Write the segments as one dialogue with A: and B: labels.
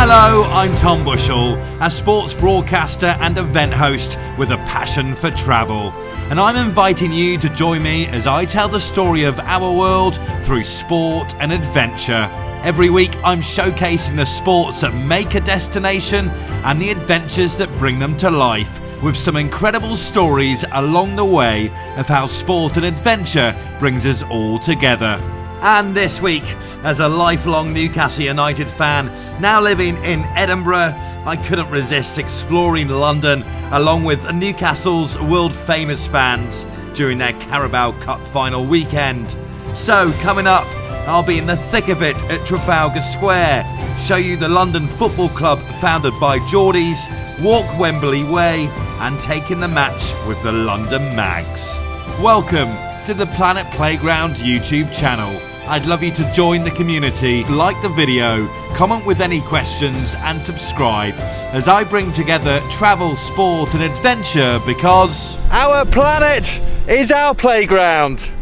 A: Hello, I'm Tom Bushell, a sports broadcaster and event host with a passion for travel. And I'm inviting you to join me as I tell the story of our world through sport and adventure. Every week I'm showcasing the sports that make a destination and the adventures that bring them to life, with some incredible stories along the way of how sport and adventure brings us all together. And this week, as a lifelong Newcastle United fan, now living in Edinburgh, I couldn't resist exploring London along with Newcastle's world-famous fans during their Carabao Cup Final weekend. So, coming up, I'll be in the thick of it at Trafalgar Square, show you the London football club founded by Geordies, walk Wembley Way, and take in the match with the London Mags. Welcome to the Planet Playground YouTube channel. I'd love you to join the community, like the video, comment with any questions and subscribe as I bring together travel, sport and adventure, because our planet is our playground.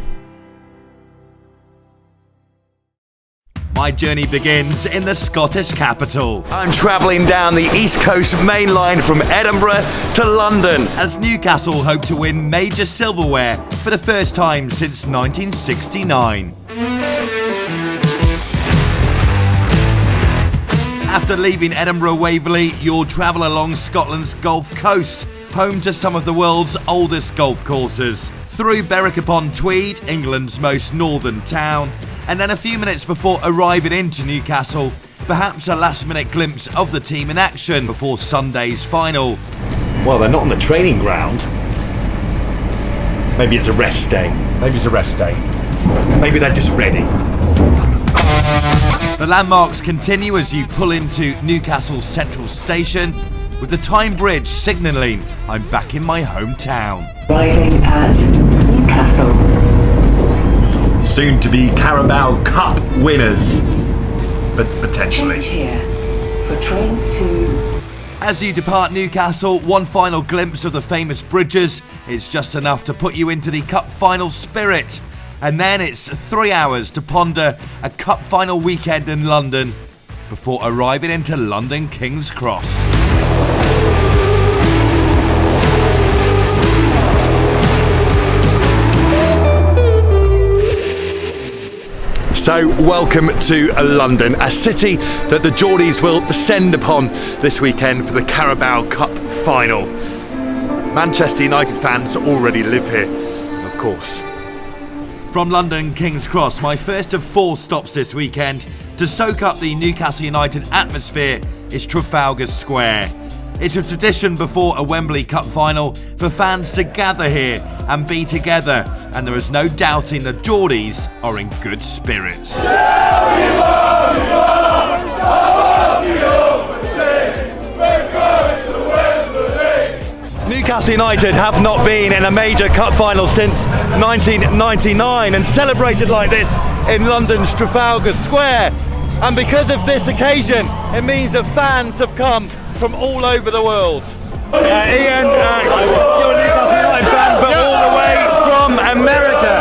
A: My journey begins in the Scottish capital. I'm travelling down the East Coast main line from Edinburgh to London as Newcastle hope to win major silverware for the first time since 1969. After leaving Edinburgh Waverley, you'll travel along Scotland's Gulf Coast, home to some of the world's oldest golf courses, through Berwick-upon-Tweed, England's most northern town, and then a few minutes before arriving into Newcastle, perhaps a last-minute glimpse of the team in action before Sunday's final.
B: Well, they're not on the training ground. Maybe it's a rest day. Maybe they're just ready.
A: The landmarks continue as you pull into Newcastle Central Station, with the Tyne Bridge signalling I'm back in my hometown.
C: Arriving at Newcastle.
B: Soon to be Carabao Cup winners, but potentially.
C: Change here for trains to...
A: As you depart Newcastle, one final glimpse of the famous bridges is just enough to put you into the Cup Final spirit. And then it's 3 hours to ponder a Cup Final weekend in London before arriving into London King's Cross.
B: So, welcome to London, a city that the Geordies will descend upon this weekend for the Carabao Cup Final. Manchester United fans already live here, of course.
A: From London King's Cross, my first of 4 stops this weekend to soak up the Newcastle United atmosphere is Trafalgar Square. It's a tradition before a Wembley Cup Final for fans to gather here and be together, and there is no doubting the Geordies are in good spirits.
B: Newcastle United have not been in a major cup final since 1999 and celebrated like this in London's Trafalgar Square. And because of this occasion, it means that fans have come from all over the world. Ian, you're a Newcastle United fan, but all the way from America.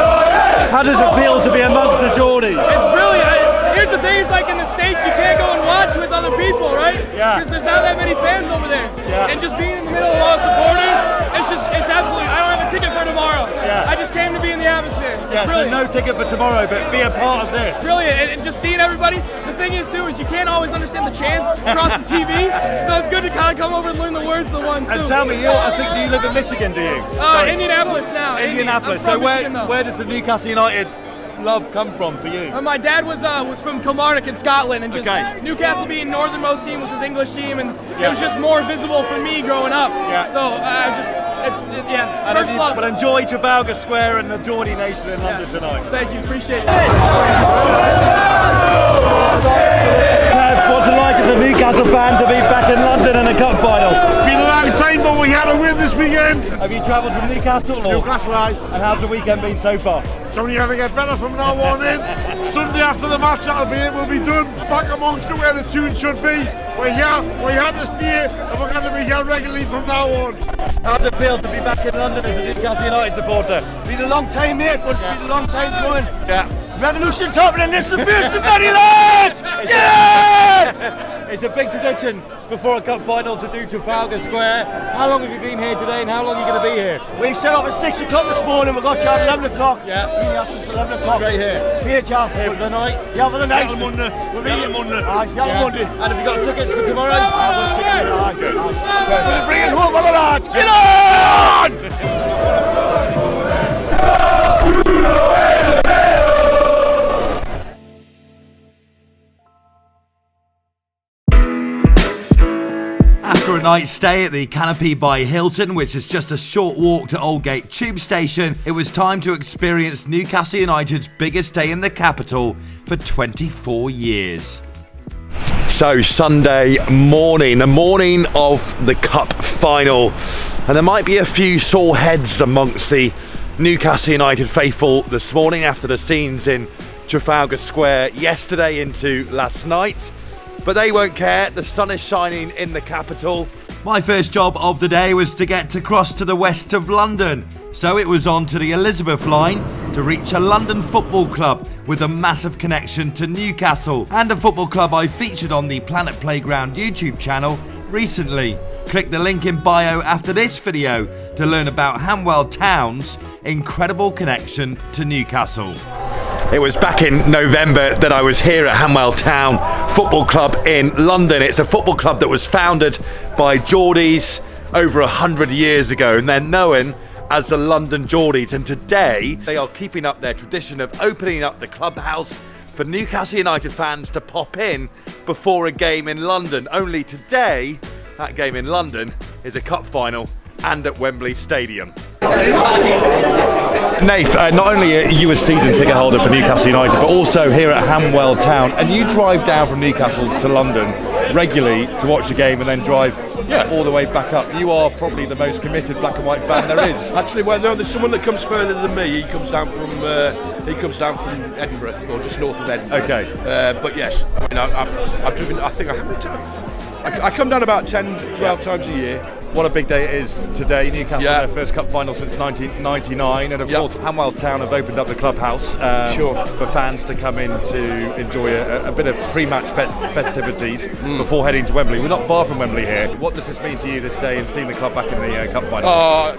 B: How does it feel to be amongst the Geordies?
D: It's brilliant. Here's the thing, it's like in the States, you can't go and watch with other people, right?
B: Yeah.
D: Because there's not that many fans over there.
B: Yeah.
D: And just being in the middle of all supporters, it's absolutely, I don't have a ticket for tomorrow.
B: Yeah.
D: I just came to be in the atmosphere.
B: Yeah, so no ticket for tomorrow, but be a part of this.
D: It's brilliant, and just seeing everybody. The thing is too, is you can't always understand the chants across the TV, so it's good to kind of come over and learn the words of the ones too.
B: And tell me, I think, do you live in Michigan, do you?
D: Indianapolis now.
B: Indianapolis. So where does the Newcastle United love come from for you?
D: My dad was from Kilmarnock in Scotland, and just Newcastle being northernmost team was his English team, and it was just more visible for me growing up.
B: Yeah.
D: So first love.
B: Well, enjoy Trafalgar Square and the Geordie Nation in London tonight.
D: Thank you, appreciate it.
B: What's it like as a Newcastle fan to be back in London in a cup final?
E: Been a long time, but we had a win this weekend.
B: Have you travelled from Newcastle?
E: Newcastle, aye.
B: And how's the weekend been so far?
E: It's only going to get better from now on in. Sunday after the match, that'll be it. We'll be done back amongst it where the tune should be. We're here to stay, and we're going to be here regularly from now on.
B: How does it feel to be back in London as a Newcastle United supporter?
F: Been a long time, mate, but it's been a long time coming.
B: Yeah.
F: Revolution's happening, this is the first of many, lads! Yeah!
B: It's a big tradition before a cup final to do Trafalgar Square. How long have you been here today and how long are you going to be here?
F: We set up at 6 o'clock this morning. We got here at 11 o'clock.
B: Yeah.
F: Been here since 11 o'clock.
B: Straight here?
F: Straight, yeah.
B: Here for the night?
F: Yeah, for the night.
B: Yellow Monday.
F: Yellow Monday.
B: And have you got tickets for tomorrow?
F: I've got tickets. We'll bring it home for the lads. Get on!
A: After a night's stay at the Canopy by Hilton, which is just a short walk to Aldgate Tube Station, it was time to experience Newcastle United's biggest day in the capital for 24 years.
B: So Sunday morning, the morning of the cup final, and there might be a few sore heads amongst the Newcastle United faithful this morning after the scenes in Trafalgar Square yesterday into last night. But they won't care, the sun is shining in the capital.
A: My first job of the day was to get to cross to the west of London, so it was on to the Elizabeth line to reach a London football club with a massive connection to Newcastle, and a football club I featured on the Planet Playground YouTube channel recently. Click the link in bio after this video to learn about Hanwell Town's incredible connection to Newcastle.
B: It was back in November that I was here at Hanwell Town Football Club in London. It's a football club that was founded by Geordies over 100 years ago, and they're known as the London Geordies. And today they are keeping up their tradition of opening up the clubhouse for Newcastle United fans to pop in before a game in London. Only today, that game in London is a cup final and at Wembley Stadium. Nath, not only are you a season ticket holder for Newcastle United, but also here at Hanwell Town, and you drive down from Newcastle to London regularly to watch the game and then drive all the way back up. You are probably the most committed black and white fan there is.
G: Actually, well, no, there's someone that comes further than me. He comes down from Edinburgh, or just north of Edinburgh.
B: Okay.
G: But yes, I mean, I've driven. I think I come down about 10, 12 times a year.
B: What a big day it is today. Newcastle their first cup final since 1999, and of course Hanwell Town have opened up the clubhouse for fans to come in to enjoy a bit of pre-match festivities before heading to Wembley. We're not far from Wembley here. What does this mean to you this day and seeing the club back in the cup final?
G: I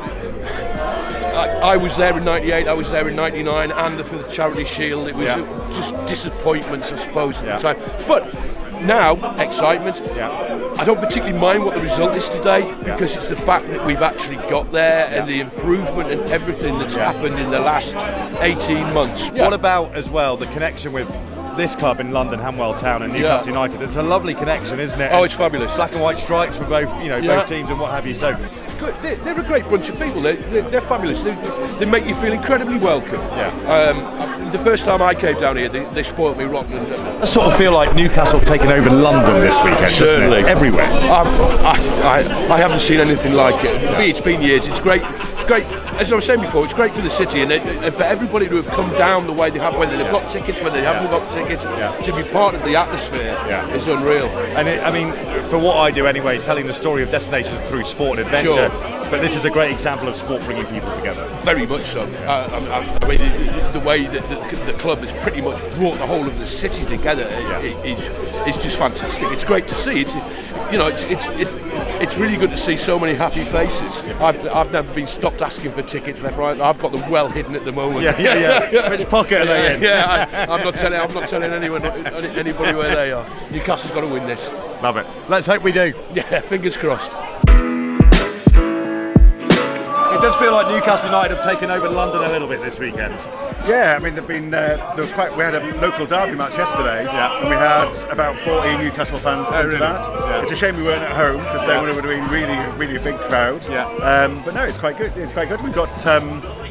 G: was there in '98, I was there in '99, and for the Charity Shield. It was just disappointments, I suppose, at the time. But now, excitement. I don't particularly mind what the result is today, because it's the fact that we've actually got there and the improvement and everything that's happened in the last 18 months.
B: What about, as well, the connection with this club in London, Hanwell Town, and Newcastle United? It's a lovely connection, isn't it?
G: Oh, it's fabulous.
B: Black and white stripes for both, both teams and what have you. So
G: they're a great bunch of people. They're fabulous. They make you feel incredibly welcome. The first time I came down here, they spoiled me rotten.
B: I sort of feel like Newcastle have taken over London this weekend.
G: Certainly,
B: everywhere.
G: I haven't seen anything like it. It's been years. It's great. It's great. As I was saying before, it's great for the city and for everybody to have come down the way they have, whether they've got tickets, whether they haven't got tickets, to be part of the atmosphere is unreal.
B: And I mean, for what I do anyway, telling the story of destinations through sport and adventure, but this is a great example of sport bringing people together.
G: Very much so. I mean, the way that the club has pretty much brought the whole of the city together is just fantastic. It's great to see. It's really good to see so many happy faces. I've never been stopped asking for tickets left, right. I've got them well hidden at the moment.
B: Which pocket are they in?
G: I'm not telling anybody where they are. Newcastle's got to win this.
B: Love it. Let's hope we do.
G: Yeah, fingers crossed.
B: It does feel like Newcastle United have taken over London a little bit this weekend.
H: Yeah, I mean, we had a local derby match yesterday, and we had about 40 Newcastle fans come to that. Yeah. It's a shame we weren't at home, because they would have been really a big crowd. But no, it's quite good. We've got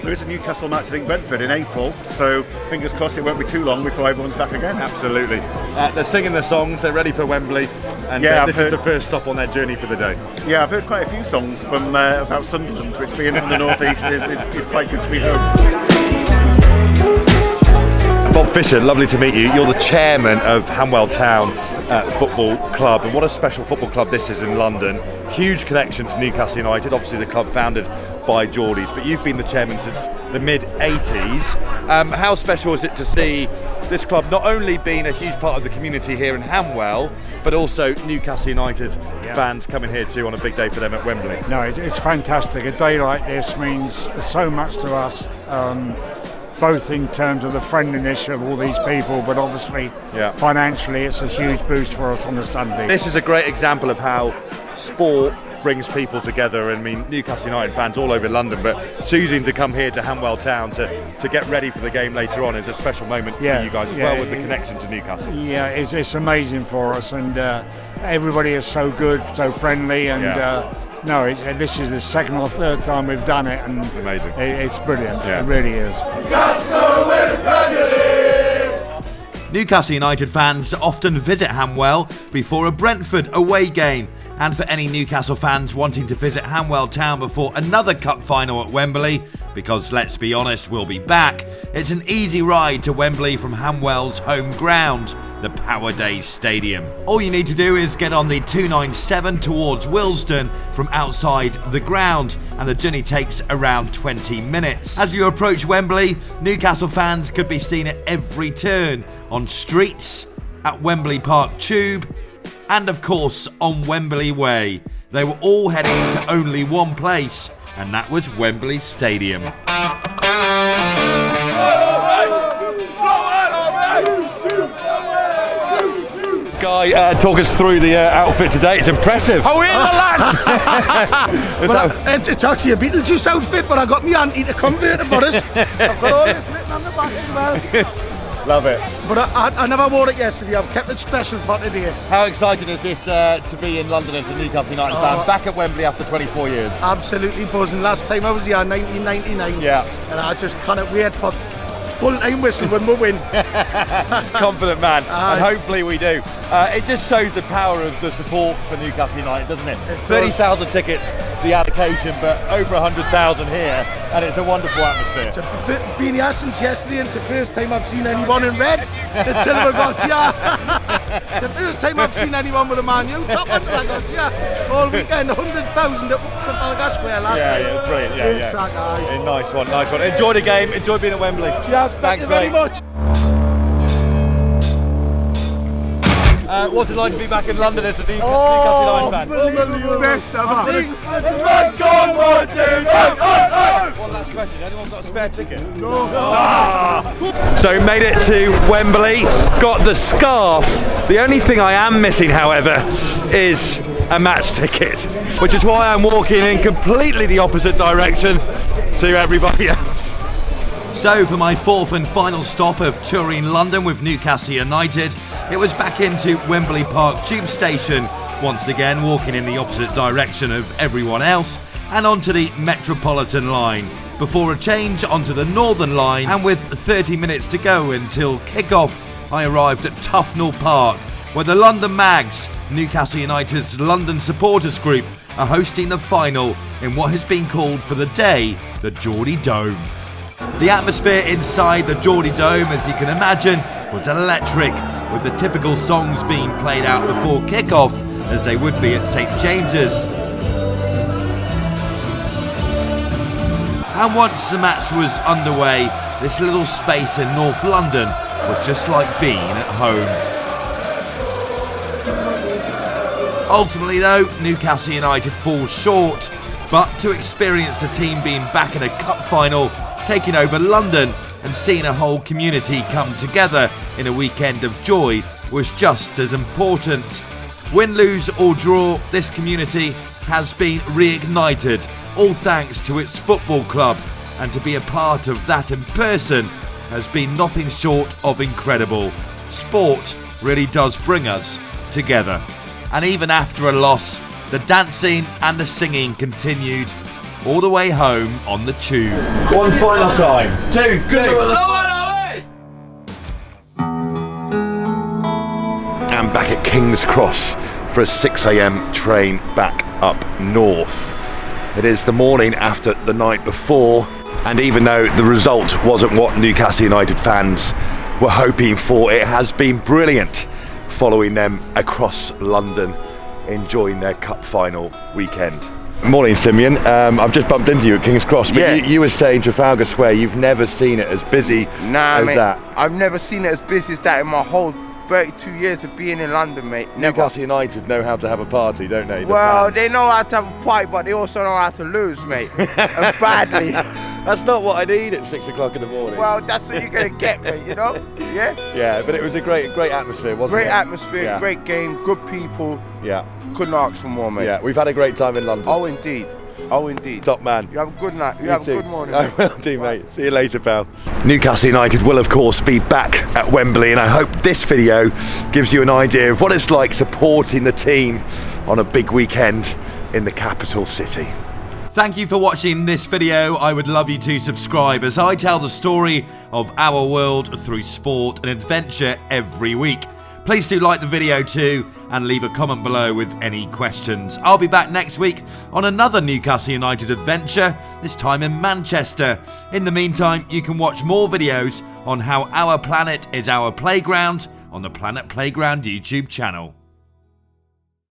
H: there is a Newcastle match, I think, Brentford in April, so fingers crossed it won't be too long before everyone's back again.
B: Absolutely. They're singing their songs, they're ready for Wembley, and this is the first stop on their journey for the day.
H: Yeah, I've heard quite a few songs from about Sunderland, which being from the northeast is quite good to be home.
B: Bob Fisher, lovely to meet you. You're the chairman of Hanwell Town Football Club, and what a special football club this is in London. Huge connection to Newcastle United, obviously the club founded by Geordies, but you've been the chairman since the mid-80s. How special is it to see this club not only being a huge part of the community here in Hanwell, but also Newcastle United fans coming here too on a big day for them at Wembley.
I: No, it's fantastic. A day like this means so much to us, both in terms of the friendliness of all these people, but obviously financially it's a huge boost for us on the Sunday.
B: This is a great example of how sport brings people together. I mean, Newcastle United fans all over London, but choosing to come here to Hanwell Town to get ready for the game later on is a special moment for you guys as well, with the connection to Newcastle.
I: Yeah, it's amazing for us, and everybody is so good, so friendly, and this is the second or third time we've done it, and
B: amazing.
I: It's brilliant. It really is.
A: Newcastle United fans often visit Hanwell before a Brentford away game, and for any Newcastle fans wanting to visit Hanwell Town before another cup final at Wembley, because let's be honest, we'll be back, it's an easy ride to Wembley from Hanwell's home ground, the Power Days Stadium. All you need to do is get on the 297 towards Willesden from outside the ground, and the journey takes around 20 minutes. As you approach Wembley, Newcastle fans could be seen at every turn, on streets, at Wembley Park Tube, and of course on Wembley Way. They were all heading to only one place, and that was Wembley Stadium.
B: Guy, talk us through the outfit today. It's impressive.
F: Oh, in the lad! It's actually a Beetlejuice outfit, but I got me auntie to convert it for us. I've got all this written on the back as well.
B: Love it.
F: But I never wore it yesterday. I've kept it special for today.
B: How excited is this to be in London as a Newcastle United fan, back at Wembley after 24 years?
F: Absolutely buzzing. Last time I was here, 1999.
B: Yeah.
F: And I just can't wait for full-time whistle when we win.
B: Confident man, and hopefully we do. It just shows the power of the support for Newcastle United, doesn't it? 30,000 tickets, the allocation, but over 100,000 here, and it's a wonderful atmosphere.
F: It's been here since yesterday, and it's the first time I've seen anyone in red until we got here. It's the first time I've seen anyone with a Man U top until I got here. All weekend, 100,000 at Trafalgar Square last night.
B: Yeah, brilliant. Yeah. Nice one. Enjoy the game, enjoy being at Wembley.
F: Yes, thank you very much.
B: What's it like to be back in London as a Newcastle United fan?
F: Unbelievable. Best ever.
B: One last question, anyone got a spare ticket? No. So made it to Wembley, got the scarf. The only thing I am missing, however, is a match ticket, which is why I'm walking in completely the opposite direction to everybody else.
A: So for my fourth and final stop of touring London with Newcastle United, it was back into Wembley Park Tube Station, once again walking in the opposite direction of everyone else, and onto the Metropolitan line, before a change onto the Northern line, and with 30 minutes to go until kick-off, I arrived at Tufnell Park, where the London Mags, Newcastle United's London supporters group, are hosting the final in what has been called for the day the Geordie Dome. The atmosphere inside the Geordie Dome, as you can imagine, was electric, with the typical songs being played out before kick-off, as they would be at St James's. And once the match was underway, this little space in North London was just like being at home. Ultimately though, Newcastle United falls short, but to experience the team being back in a cup final, taking over London and seeing a whole community come together in a weekend of joy was just as important. Win, lose or draw, this community has been reignited, all thanks to its football club, and to be a part of that in person has been nothing short of incredible. Sport really does bring us together. And even after a loss, the dancing and the singing continued all the way home on the tube.
B: One final time. Two. And back at King's Cross for a 6 a.m. train back up north. It is the morning after the night before, and even though the result wasn't what Newcastle United fans were hoping for, it has been brilliant following them across London, enjoying their cup final weekend. Morning, Simeon. I've just bumped into you at King's Cross, but
J: Yeah.
B: you were saying Trafalgar Square, you've never seen it as busy as
J: mate,
B: that.
J: I've never seen it as busy as that in my whole 32 years of being in London, mate. Never.
B: Newcastle United know how to have a party, don't they? The
J: Well,
B: fans?
J: they know how to have a party, but they also know how to lose, mate. And badly.
B: That's not what I need at 6 o'clock in the morning.
J: Well, that's what you're going to get, mate, you know? Yeah?
B: Yeah, but it was a great atmosphere, wasn't it?
J: Great atmosphere,
B: Yeah.
J: great game, good people.
B: Yeah.
J: Couldn't ask for more, mate.
B: Yeah, we've had a great time in London.
J: Oh, indeed. Oh, indeed.
B: Top man.
J: You have a good night. You have
B: too.
J: a good morning.
B: I will do, mate. See you later, pal. Newcastle United will, of course, be back at Wembley, and I hope this video gives you an idea of what it's like supporting the team on a big weekend in the capital city.
A: Thank you for watching this video. I would love you to subscribe as I tell the story of our world through sport and adventure every week. Please do like the video too and leave a comment below with any questions. I'll be back next week on another Newcastle United adventure, this time in Manchester. In the meantime, you can watch more videos on how our planet is our playground on the Planet Playground YouTube channel.